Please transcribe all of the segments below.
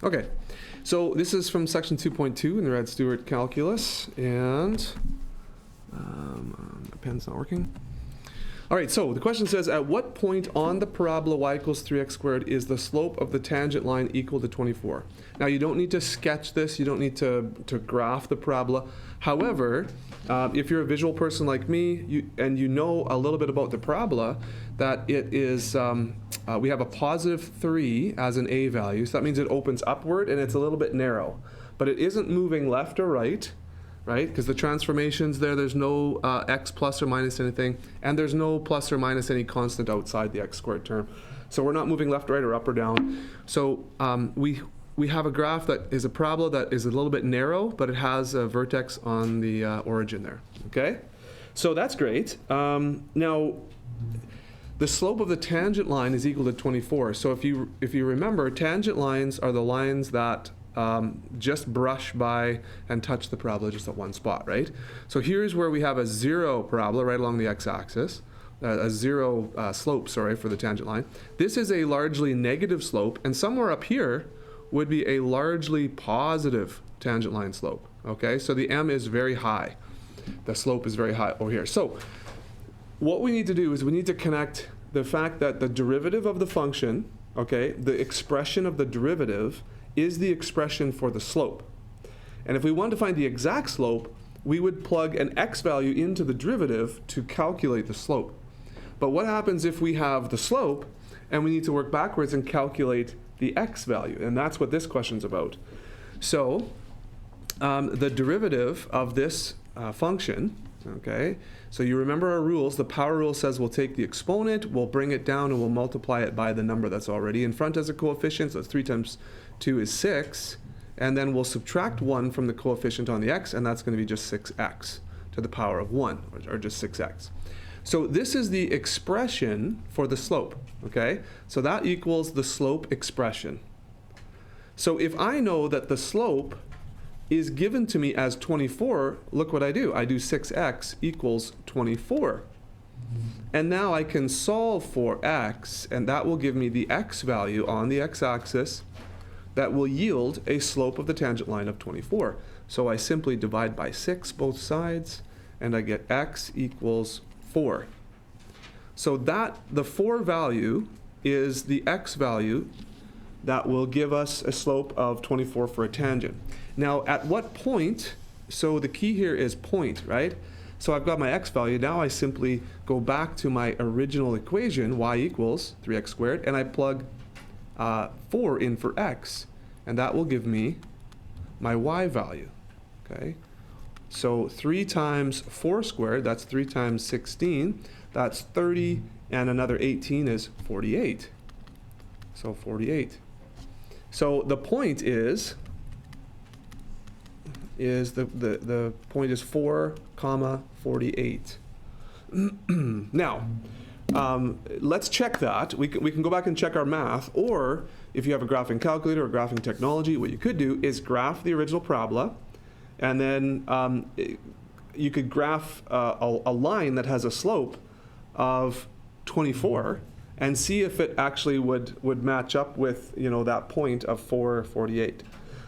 Okay, so this is from section 2.2 in the Red Stewart calculus, and my pen's not working. All right, so the question says, at what point on the parabola y equals 3x squared is the slope of the tangent line equal to 24? Now, you don't need to sketch this. You don't need to graph the parabola. However, if you're a visual person like me, and you know a little bit about the parabola, that it is, we have a positive 3 as an a value. So that means it opens upward, and it's a little bit narrow. But it isn't moving left or right, because the transformations there's no x plus or minus anything, and there's no plus or minus any constant outside the x squared term. So we're not moving left, right, or up or down. So we have a graph that is a parabola that is a little bit narrow, but it has a vertex on the origin there, okay? So that's great. Now, the slope of the tangent line is equal to 24. So if you remember, tangent lines are the lines that just brush by and touch the parabola just at one spot, right? So here's where we have a 0 parabola right along the x-axis, a 0 slope, sorry, for the tangent line. This is a largely negative slope, and somewhere up here would be a largely positive tangent line slope, okay? So the m is very high. The slope is very high over here. So what we need to do is we need to connect the fact that the derivative of the function, okay, the expression of the derivative is the expression for the slope. And if we want to find the exact slope, we would plug an x value into the derivative to calculate the slope. But what happens if we have the slope and we need to work backwards and calculate the x value? And that's what this question's about. So the derivative of this function, okay, so you remember our rules. The power rule says we'll take the exponent, we'll bring it down, and we'll multiply it by the number that's already in front as a coefficient. So 3 times 2 is 6, and then we'll subtract 1 from the coefficient on the x, and that's going to be just 6x to the power of 1, or just 6x. So this is the expression for the slope, okay? So that equals the slope expression. So if I know that the slope is given to me as 24, look what I do. I do 6x equals 24. And now I can solve for x, and that will give me the x value on the x-axis that will yield a slope of the tangent line of 24. So I simply divide by 6 both sides, and I get x equals 4. So that, the 4 value is the x value that will give us a slope of 24 for a tangent. Now, at what point, so the key here is point, right? So I've got my x value. Now I simply go back to my original equation, y equals 3x squared, and I plug 4 in for x, and that will give me my y value, okay? So 3 times 4 squared, that's 3 times 16, that's 30, and another 18 is 48. So 48. So the point is the point is 4, 48. Now, let's check that. We can go back and check our math, or if you have a graphing calculator or graphing technology, what you could do is graph the original parabola, and then you could graph a line that has a slope of 24 and see if it actually would match up with, you know, that point of 448.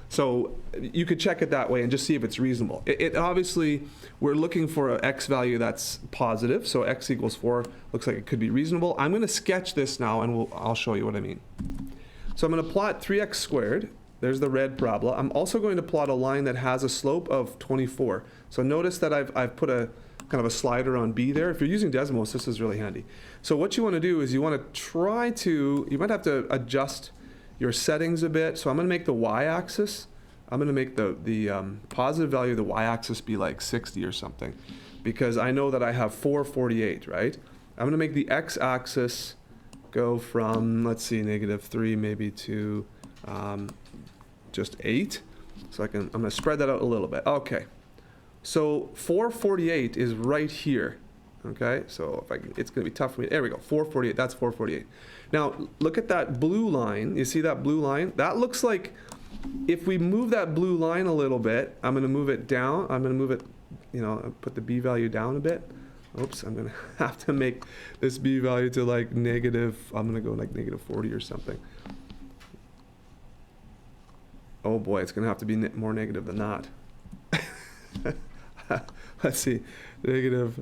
So you could check it that way and just see if it's reasonable. It obviously, we're looking for an x value that's positive, so x equals 4 looks like it could be reasonable. I'm going to sketch this now, and I'll show you what I mean. So I'm going to plot 3x squared. There's the red parabola. I'm also going to plot a line that has a slope of 24. So notice that I've put a kind of a slider on B there. If you're using Desmos, this is really handy. So what you want to do is you want to try to, you might have to adjust your settings a bit. So I'm going to make the y-axis, I'm going to make the positive value of the y-axis be like 60 or something, because I know that I have 448, right? I'm going to make the x-axis go from, let's see, -3 maybe to just 8. So I'm going to spread that out a little bit. Okay. So 448 is right here. Okay, so if it's going to be tough for me. There we go, 448, that's 448. Now, look at that blue line. You see that blue line? That looks like, if we move that blue line a little bit, I'm going to move it down. I'm going to move it, you know, put the b value down a bit. Oops, I'm going to have to make this b value to like negative, I'm going to go like -40 or something. Oh boy, it's going to have to be more negative than that. Let's see, negative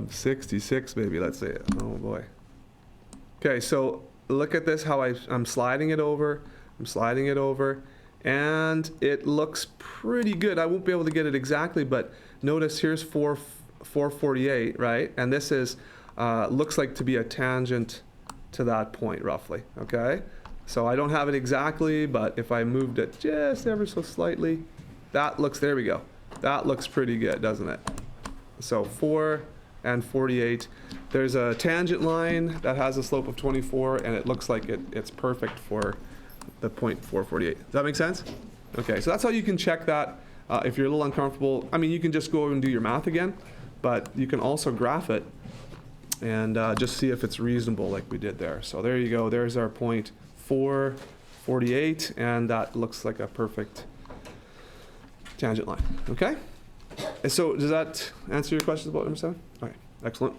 66 maybe, let's say. Oh boy. Okay, so look at this, how I'm sliding it over. I'm sliding it over, and it looks pretty good. I won't be able to get it exactly, but notice here's 448, right? And this is looks like to be a tangent to that point, roughly, okay? So I don't have it exactly, but if I moved it just ever so slightly, that looks, there we go. That looks pretty good, doesn't it? So 4 and 48. There's a tangent line that has a slope of 24, and it looks like it's perfect for the point 448. Does that make sense? Okay, so that's how you can check that. If you're a little uncomfortable, I mean, you can just go and do your math again, but you can also graph it and just see if it's reasonable like we did there. So there you go. There's our point 448, and that looks like a perfect tangent line. Okay? And so does that answer your questions about number 7? Okay, excellent.